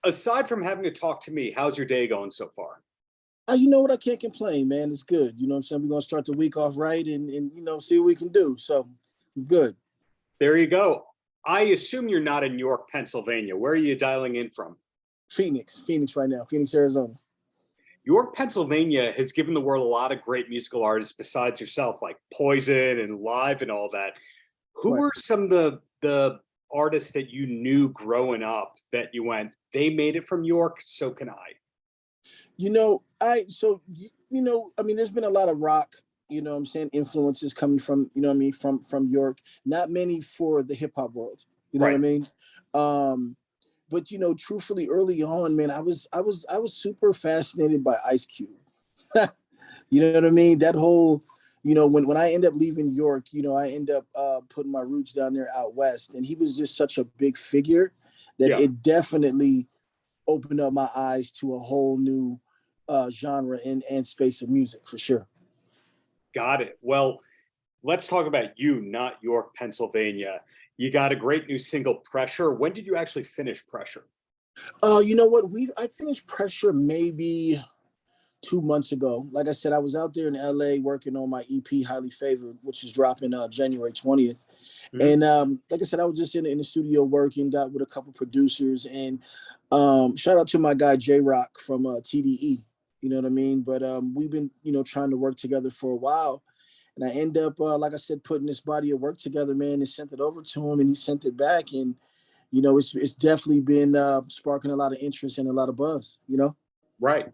Aside from having to talk to me, how's your day going so far? You know what? I can't complain, man. It's good. You know what I'm saying? We're going to start the week off right and see what we can do. So, good. There you go. I assume you're not in York, Pennsylvania. Where are you dialing in from? Phoenix right now. Phoenix, Arizona. York, Pennsylvania has given the world a lot of great musical artists besides yourself, like Poison and Live and all that. Who Right. were some of the artists that you knew growing up that you went, they made it from York, so can I? There's been a lot of rock, what I'm saying, influences coming from, from York. Not many for the hip hop world. You know what I Right. mean? But truthfully, early on, man, I was super fascinated by Ice Cube. You know what I mean? That whole, when I end up leaving York, I end up putting my roots down there out west, and he was just such a big figure that Yeah. it definitely opened up my eyes to a whole new genre and space of music for sure. Got it. Well, let's talk about you, not York, Pennsylvania. You got a great new single, Pressure. When did you actually finish Pressure? You know what? I finished Pressure maybe 2 months ago. Like I said, I was out there in LA working on my EP, Highly Favored, which is dropping January 20th. Mhm. And like I said, I was just in the studio working, got with a couple producers, and shout out to my guy J Rock from TDE. You know what I mean? But we've been, trying to work together for a while. And I end up, like I said, putting this body of work together, man, and sent it over to him, and he sent it back. And, it's definitely been sparking a lot of interest and a lot of buzz. Right.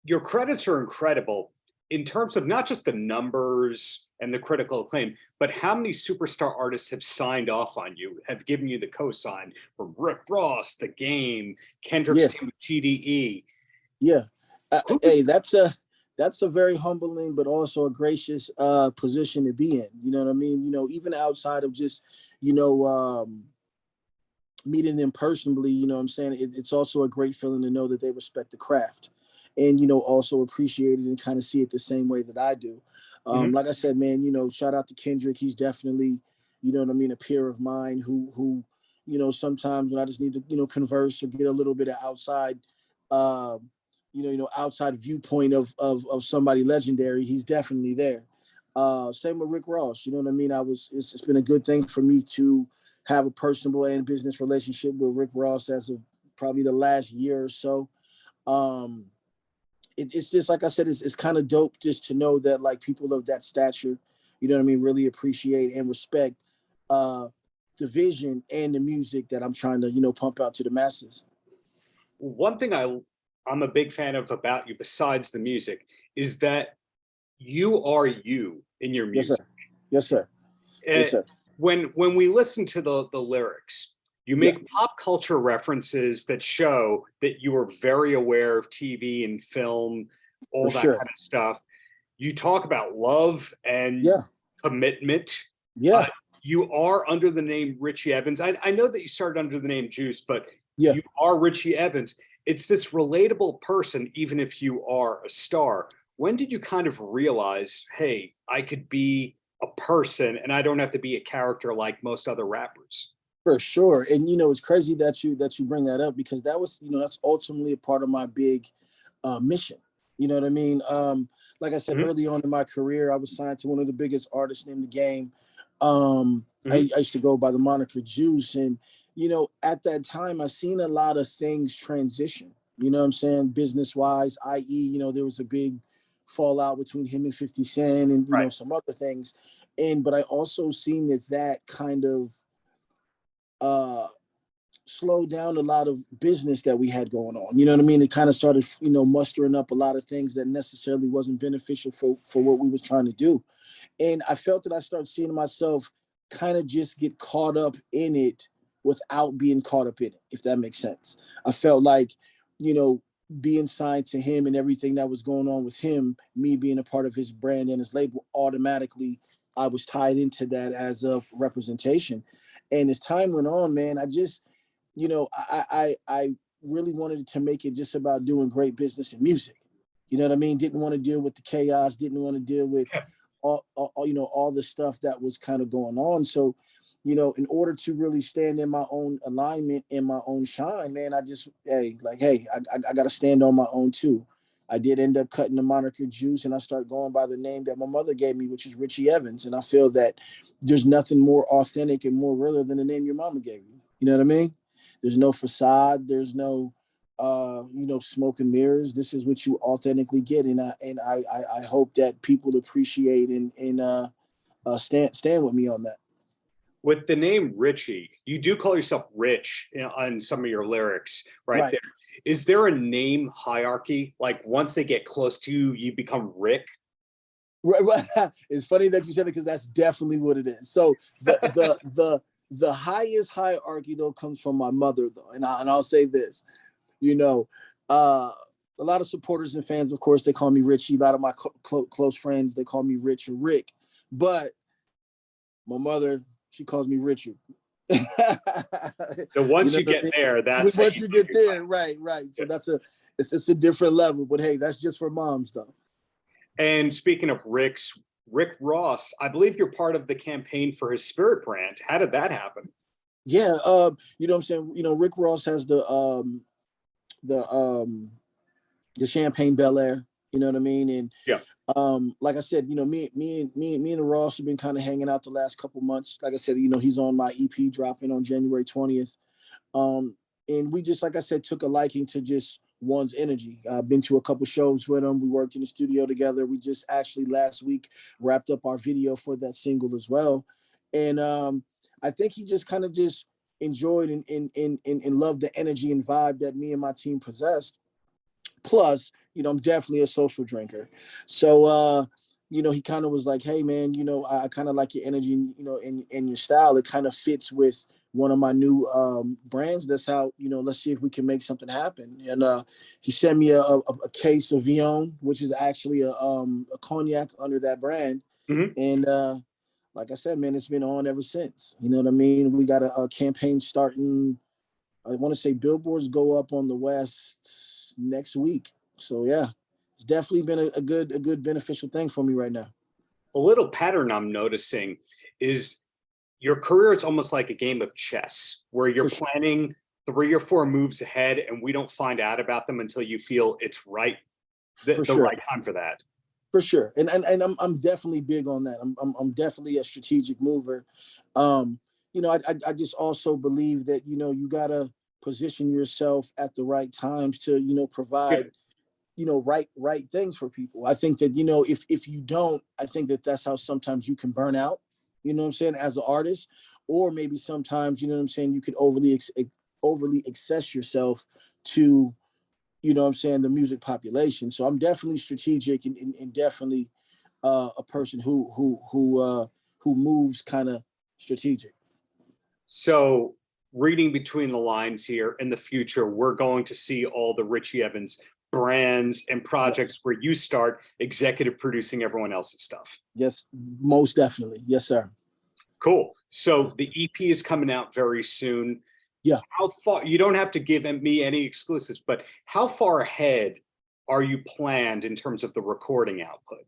Your credits are incredible in terms of not just the numbers and the critical acclaim, but how many superstar artists have signed off on you, have given you the cosign from Rick Ross, The Game, Kendrick's Yeah, team with TDE. yeah. Hey, Who's that's a very humbling, but also a gracious position to be in. You know what I mean? Even outside of just, you know, um, meeting them personally, what I'm saying, it's also a great feeling to know that they respect the craft and, also appreciate it and kind of see it the same way that I do. Mhm. Like I said, man, shout out to Kendrick. He's definitely, a peer of mine who, sometimes when I just need to, converse or get a little bit of outside, outside viewpoint of somebody legendary, he's definitely there. Same with Rick Ross. You know what I mean? It's been a good thing for me to have a personal and business relationship with Rick Ross as of probably the last year or so. Um, it's just like I said, it's kind of dope just to know that like people of that stature, really appreciate and respect uh, the vision and the music that I'm trying to, pump out to the masses. One thing I'm a big fan of about you, besides the music, is that you are you in your Yes, sir. music. Yes, sir. Uh, Yes, sir. when we listen to the lyrics, you Yeah, make pop culture references that show that you are very aware of TV and film, for all that sure. kind of stuff. You talk about love and Yeah, commitment. Uh, yeah, you are under the name Richie Evans. I know that you started under the name Juice, but yeah. you are Richie Evans. It's this relatable person, even if you are a star. When did you kind of realize, hey, I could be a person and I don't have to be a character like most other rappers? For sure. And it's crazy that you bring that up because that's ultimately a part of my big mission. You know what I mean? Like I said, Mhm, early on in my career, I was signed to one of the biggest artists in the game. mhm. I used to go by the moniker Juice. And, at that time, I seen a lot of things transition, you know what I'm saying? Business wise, i.e., there was a big fallout between him and 50 Cent and, Right. some other things. But I also seen that kind of uh slowed down a lot of business that we had going on. You know what I mean? It kind of started, mustering up a lot of things that necessarily wasn't beneficial for what we was trying to do. And I felt that I started seeing myself kind of just get caught up in it without being caught up in it, if that makes sense. I felt like, you know, being signed to him and everything that was going on with him, me being a part of his brand and his label, automatically I was tied into that as of representation. And as time went on, man, I just, I really wanted to make it just about doing great business and music. You know what I mean? Didn't want to deal with the chaos. Didn't want to deal with all the stuff that was kind of going on. So, in order to really stand in my own alignment and my own shine, man, I got to stand on my own too. I did end up cutting the moniker Juice, and I start going by the name that my mother gave me, which is Richie Evans. And I feel that there's nothing more authentic and more realer than the name your mama gave you. You know what I mean? There's no facade. There's no, smoke and mirrors. This is what you authentically get, and I hope that people appreciate and stand with me on that. With the name Richie, you do call yourself Rich on some of your lyrics, right there. Is there a name hierarchy? Like once they get close to you, you become Rick? Right. It's funny that you said it because that's definitely what it is. So the highest hierarchy though comes from my mother though, and I'll say this, a lot of supporters and fans, of course, they call me Richie. A lot of my close friends, they call me Rich or Rick, but my mother, she calls me Richard. So once you get there, that's once you get there, right. So it's a different level. But hey, that's just for mom stuff. And speaking of Rick Ross, I believe you're part of the campaign for his spirit brand. How did that happen? Yeah, you know what I'm saying? Rick Ross has the Champagne Bel Air, you know what I mean? And yeah. Like I said, me and Ross have been kind of hanging out the last couple months. Like I said, he's on my EP dropping on January 20th. And we just, like I said, took a liking to just one's energy. I've been to a couple shows with him. We worked in the studio together. We just actually last week wrapped up our video for that single as well. And I think he just kind of just enjoyed and loved the energy and vibe that me and my team possessed. Plus, I'm definitely a social drinker. So, he kind of was like, hey, man, I kind of like your energy, and your style. It kind of fits with one of my new brands. That's how, let's see if we can make something happen. And he sent me a case of Vion, which is actually a cognac under that brand. Mm-hmm. And like I said, man, it's been on ever since. You know what I mean? We got a campaign starting. I want to say billboards go up on the West next week. So yeah, it's definitely been a good beneficial thing for me right now. A little pattern I'm noticing is your career is almost like a game of chess where you're planning 3 or 4 moves ahead and we don't find out about them until you feel it's right, the right time for that. For sure. And I'm definitely big on that. I'm definitely a strategic mover. I just also believe that, you gotta position yourself at the right times to, provide, right things for people. I think that, if you don't, I think that that's how sometimes you can burn out, you know what I'm saying, as an artist, or maybe sometimes, you know what I'm saying, you could overly access yourself to, you know what I'm saying, the music population. So I'm definitely strategic and definitely a person who moves kind of strategic. So reading between the lines here, in the future, we're going to see all the Richie Evans brands and projects where you start executive producing everyone else's stuff. Yes, most definitely. Yes, sir. Cool. So the EP is coming out very soon. Yeah. How far, you don't have to give me any exclusives, but how far ahead are you planned in terms of the recording output?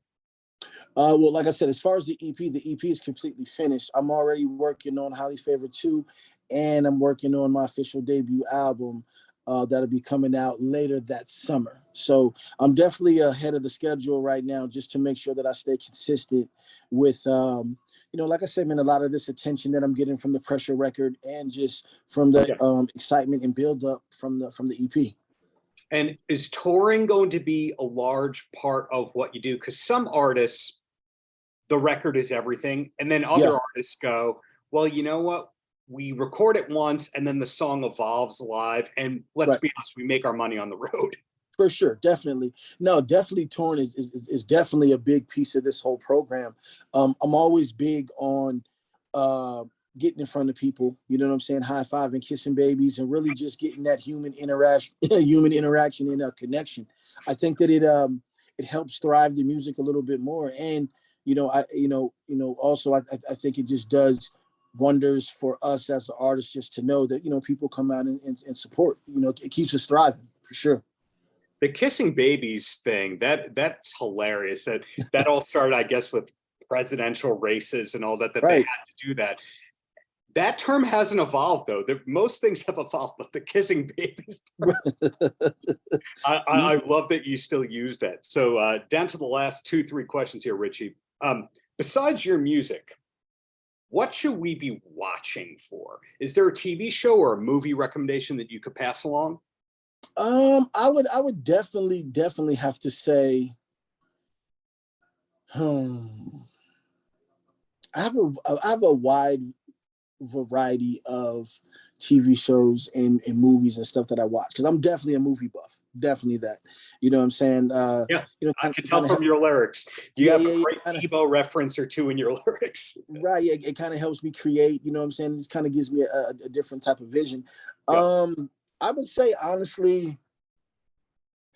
Well, like I said, as far as the EP is completely finished. I'm already working on Highly Favored 2, and I'm working on my official debut album that'll be coming out later that summer. So I'm definitely ahead of the schedule right now, just to make sure that I stay consistent with, like I said, man, a lot of this attention that I'm getting from the Pressure record and just from the excitement and build up from the EP. And is touring going to be a large part of what you do? Because some artists, the record is everything. And then other artists go, well, you know what? We record it once and then the song evolves live. And let's be honest, we make our money on the road. For sure. Definitely. No, definitely touring is definitely a big piece of this whole program. I'm always big on getting in front of people, you know what I'm saying? High five and kissing babies and really just getting that human interaction and connection. I think that it helps thrive the music a little bit more. And, also I think it just does wonders for us as artists just to know that, people come out and support, it keeps us thriving for sure. The kissing babies thing, that's hilarious. That all started, I guess, with presidential races and all that they had to do that. That term hasn't evolved though. Most things have evolved, but the kissing babies. I love that you still use that. So down to the last 2-3 questions here, Richie. Besides your music, what should we be watching for? Is there a TV show or a movie recommendation that you could pass along? I would definitely have to say, I have a wide variety of TV shows and movies and stuff that I watch, because I'm definitely a movie buff. Definitely that. You know what I'm saying? Yeah, you know, I can tell from your lyrics. You have a great kinda, Tebow reference or two in your lyrics. Right. Yeah, it kind of helps me create, you know what I'm saying? This kind of gives me a different type of vision. Yeah. I would say honestly,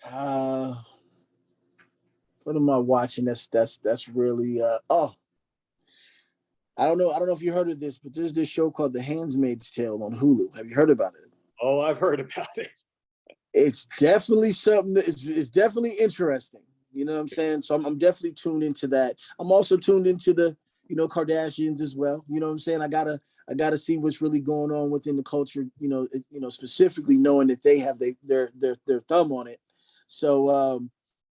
what am I watching? That's really I don't know if you heard of this, but there's this show called The Handmaid's Tale on Hulu. Have you heard about it? Oh, I've heard about it. It's definitely something that it's definitely interesting. You know what I'm saying? So I'm definitely tuned into that. I'm also tuned into the, Kardashians as well. You know what I'm saying? I gotta see what's really going on within the culture, specifically knowing that they have their thumb on it. So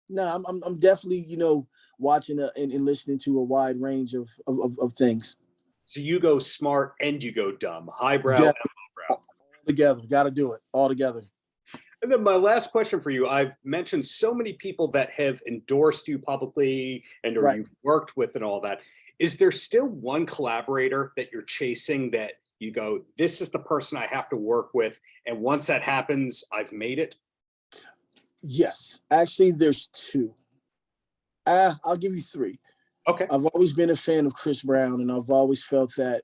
no, I'm definitely, watching and listening to a wide range of things. So you go smart and you go dumb, highbrow and lowbrow. All together, got to do it all together. And then my last question for you, I've mentioned so many people that have endorsed you publicly and or you've worked with and all that. Is there still one collaborator that you're chasing that you go, this is the person I have to work with, and once that happens, I've made it? Yes, actually, there's two. I'll give you three. Okay. I've always been a fan of Chris Brown, and I've always felt that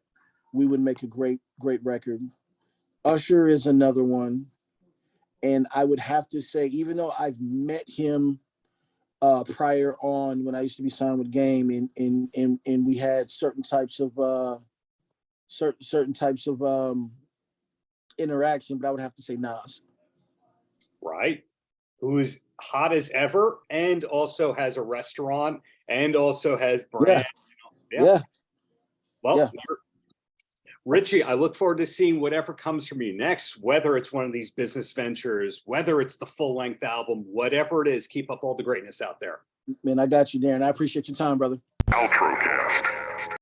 we would make a great record. Usher is another one. And I would have to say, even though I've met him prior on when I used to be signed with Game, and we had certain types of interaction, but I would have to say Nas. Right. Who's hot as ever and also has a restaurant and also has brand. Yeah. Well, yeah. Richie, I look forward to seeing whatever comes from you next, whether it's one of these business ventures, whether it's the full-length album, whatever it is. Keep up all the greatness out there. Man, I got you, Darren. I appreciate your time, brother. Paltrocast.